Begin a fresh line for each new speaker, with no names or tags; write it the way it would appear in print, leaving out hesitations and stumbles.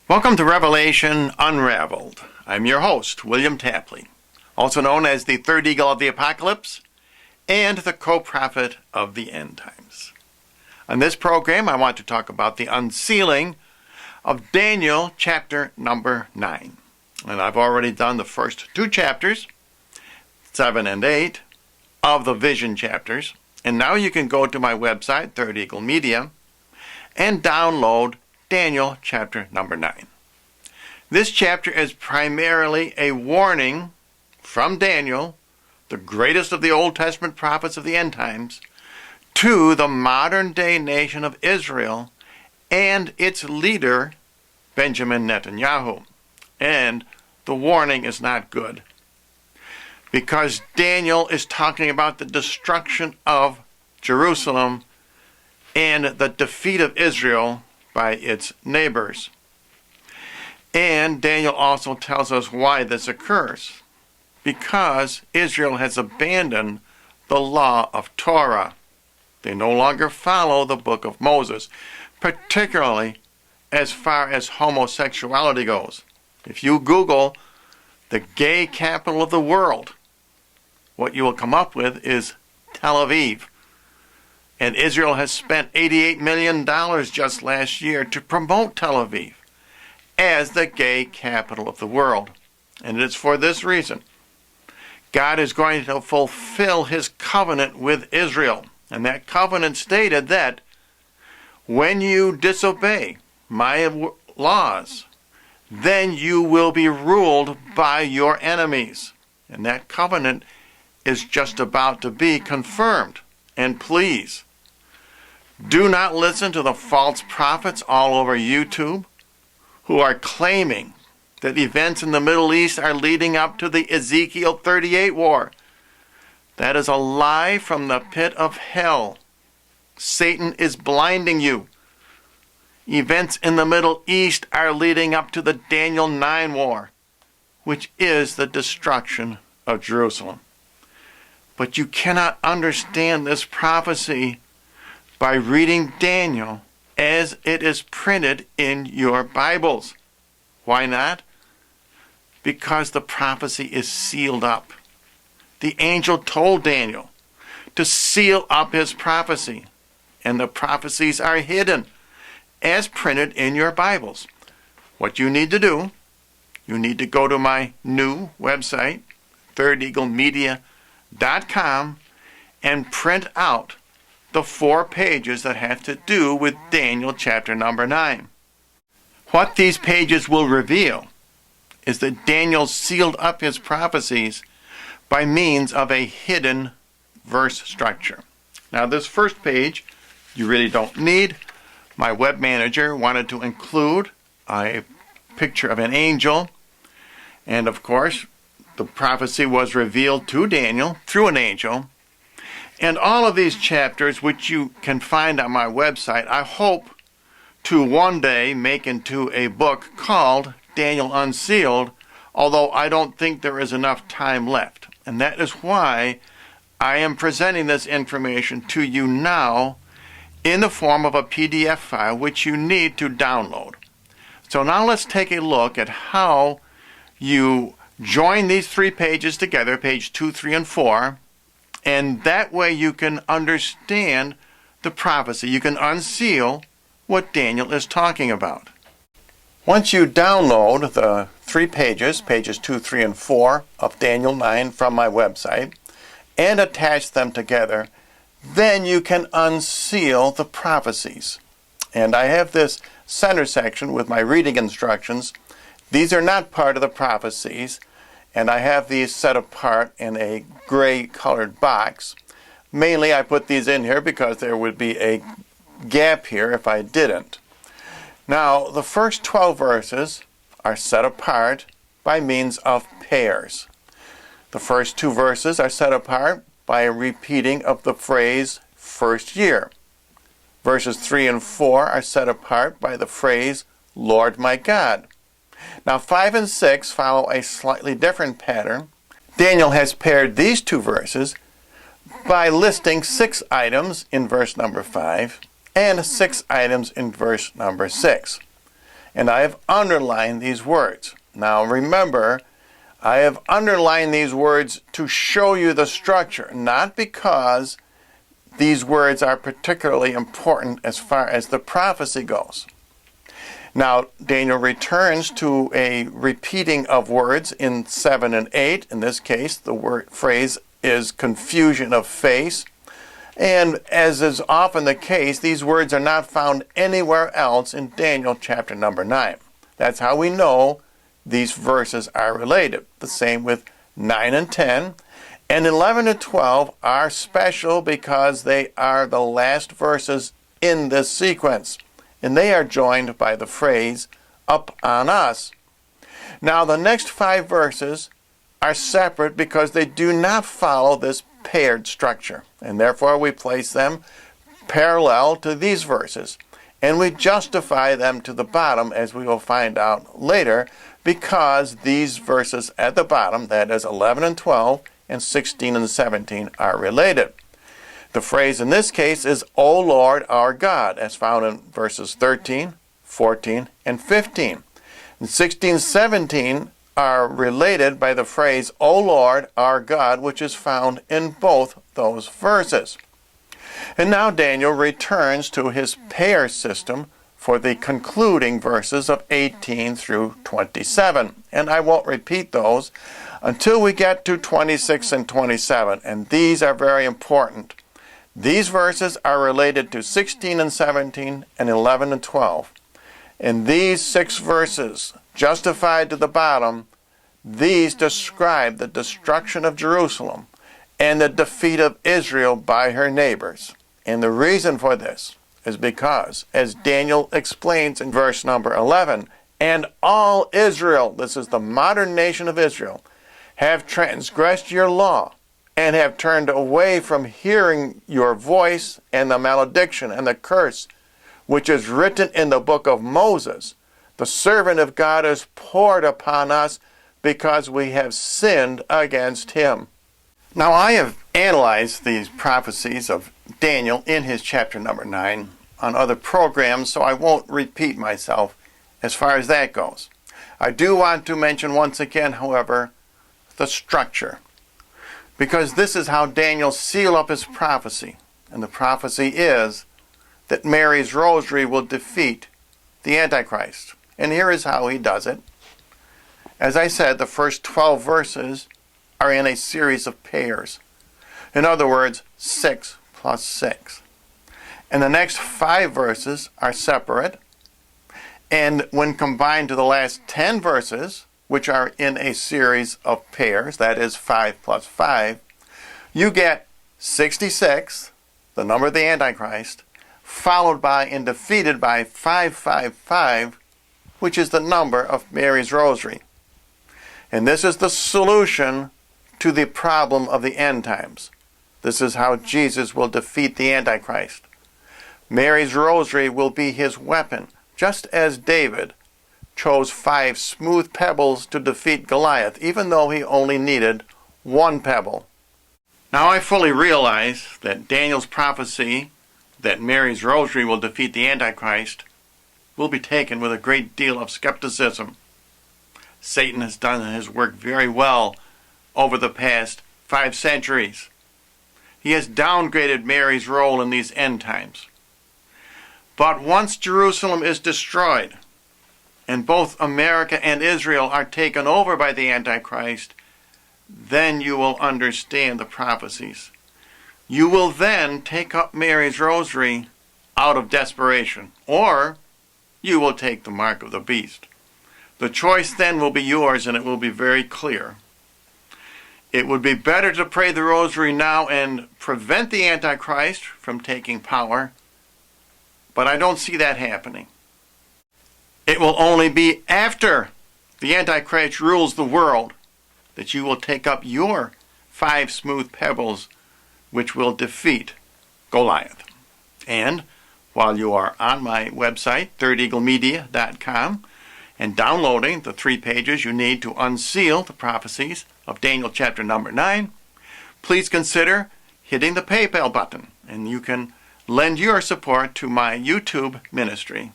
Welcome to Revelation Unraveled. I'm your host, William Tapley, also known as the Third Eagle of the Apocalypse and the co-prophet of the end times. On this program, I want to talk about the unsealing of Daniel chapter number 9. And I've already done the first two chapters, 7 and 8, of the vision chapters. And now you can go to my website, Third Eagle Media, and download Daniel chapter number 9. This chapter is primarily a warning from Daniel, the greatest of the Old Testament prophets of the end times, to the modern-day nation of Israel and its leader, Benjamin Netanyahu. And the warning is not good, because Daniel is talking about the destruction of Jerusalem and the defeat of Israel by its neighbors. And Daniel also tells us why this occurs. Because Israel has abandoned the law of Torah. They no longer follow the book of Moses, particularly as far as homosexuality goes. If you Google the gay capital of the world, what you will come up with is Tel Aviv. And Israel has spent $88 million just last year to promote Tel Aviv as the gay capital of the world. And it is for this reason God is going to fulfill his covenant with Israel. And that covenant stated that when you disobey my laws, then you will be ruled by your enemies. And that covenant is just about to be confirmed. And please, do not listen to the false prophets all over YouTube who are claiming that events in the Middle East are leading up to the Ezekiel 38 war. That is a lie from the pit of hell. Satan is blinding you. Events in the Middle East are leading up to the Daniel 9 war, which is the destruction of Jerusalem. But you cannot understand this prophecy by reading Daniel as it is printed in your Bibles. Why not? Because the prophecy is sealed up. The angel told Daniel to seal up his prophecy, and the prophecies are hidden as printed in your Bibles. What you need to do, you need to go to my new website, ThirdEagleMedia.com, and print out the 4 pages that have to do with Daniel chapter number 9. What these pages will reveal is that Daniel sealed up his prophecies by means of a hidden verse structure. Now, this first page you really don't need. My web manager wanted to include a picture of an angel, and of course, the prophecy was revealed to Daniel through an angel. And all of these chapters, which you can find on my website, I hope to one day make into a book called Daniel Unsealed, although I don't think there is enough time left. And that is why I am presenting this information to you now in the form of a PDF file, which you need to download. So now let's take a look at how you join these 3 pages together, page 2, 3, and 4, and that way you can understand the prophecy. You can unseal what Daniel is talking about. Once you download the 3 pages, pages 2, 3, and 4 of Daniel 9 from my website, and attach them together, then you can unseal the prophecies. And I have this center section with my reading instructions. These are not part of the prophecies, and I have these set apart in a gray colored box. Mainly I put these in here because there would be a gap here if I didn't. Now, the first 12 verses are set apart by means of pairs. The first 2 verses are set apart by a repeating of the phrase first year. Verses 3 and 4 are set apart by the phrase Lord my God. Now 5 and 6 follow a slightly different pattern. Daniel has paired these 2 verses by listing 6 items in verse number 5 and 6 items in verse number 6. and I have underlined these words. Now remember, I have underlined these words to show you the structure, not because these words are particularly important as far as the prophecy goes. Now, Daniel returns to a repeating of words in 7 and 8. In this case, the phrase is confusion of face. And as is often the case, these words are not found anywhere else in Daniel chapter number 9. That's how we know these verses are related. The same with 9 and 10. And 11 and 12 are special because they are the last verses in this sequence. And they are joined by the phrase, up on us. Now, the next 5 verses are separate because they do not follow this paired structure. And therefore, we place them parallel to these verses. And we justify them to the bottom, as we will find out later, because these verses at the bottom, that is 11 and 12, and 16 and 17, are related. The phrase in this case is, O Lord our God, as found in verses 13, 14, and 15. And 16 and 17 are related by the phrase, O Lord our God, which is found in both those verses. And now Daniel returns to his pair system for the concluding verses of 18 through 27. And I won't repeat those until we get to 26 and 27. And these are very important. These verses are related to 16 and 17 and 11 and 12. In these 6 verses, justified to the bottom, these describe the destruction of Jerusalem and the defeat of Israel by her neighbors. And the reason for this is because, as Daniel explains in verse number 11, and all Israel, this is the modern nation of Israel, have transgressed your law, and have turned away from hearing your voice, and the malediction and the curse which is written in the book of Moses, the servant of God, is poured upon us because we have sinned against him. Now, I have analyzed these prophecies of Daniel in his chapter number 9 on other programs, so I won't repeat myself as far as that goes. I do want to mention once again, however, the structure, because this is how Daniel sealed up his prophecy. And the prophecy is that Mary's rosary will defeat the Antichrist. And here is how he does it. As I said, the first 12 verses are in a series of pairs. In other words, 6 plus 6. And the next 5 verses are separate. And when combined to the last 10 verses, which are in a series of pairs, that is 5 plus 5, you get 66, the number of the Antichrist, followed by and defeated by 555, which is the number of Mary's rosary. And this is the solution to the problem of the end times. This is how Jesus will defeat the Antichrist. Mary's rosary will be his weapon, just as David chose 5 smooth pebbles to defeat Goliath, even though he only needed 1 pebble. Now I fully realize that Daniel's prophecy that Mary's rosary will defeat the Antichrist will be taken with a great deal of skepticism. Satan has done his work very well over the past 5 centuries. He has downgraded Mary's role in these end times. But once Jerusalem is destroyed, and both America and Israel are taken over by the Antichrist, then you will understand the prophecies. You will then take up Mary's rosary out of desperation, or you will take the mark of the beast. The choice then will be yours, and it will be very clear. It would be better to pray the rosary now and prevent the Antichrist from taking power, but I don't see that happening. It will only be after the Antichrist rules the world that you will take up your 5 smooth pebbles, which will defeat Goliath. And while you are on my website, thirdeaglemedia.com, and downloading the 3 pages you need to unseal the prophecies of Daniel chapter number 9, please consider hitting the PayPal button, and you can lend your support to my YouTube ministry.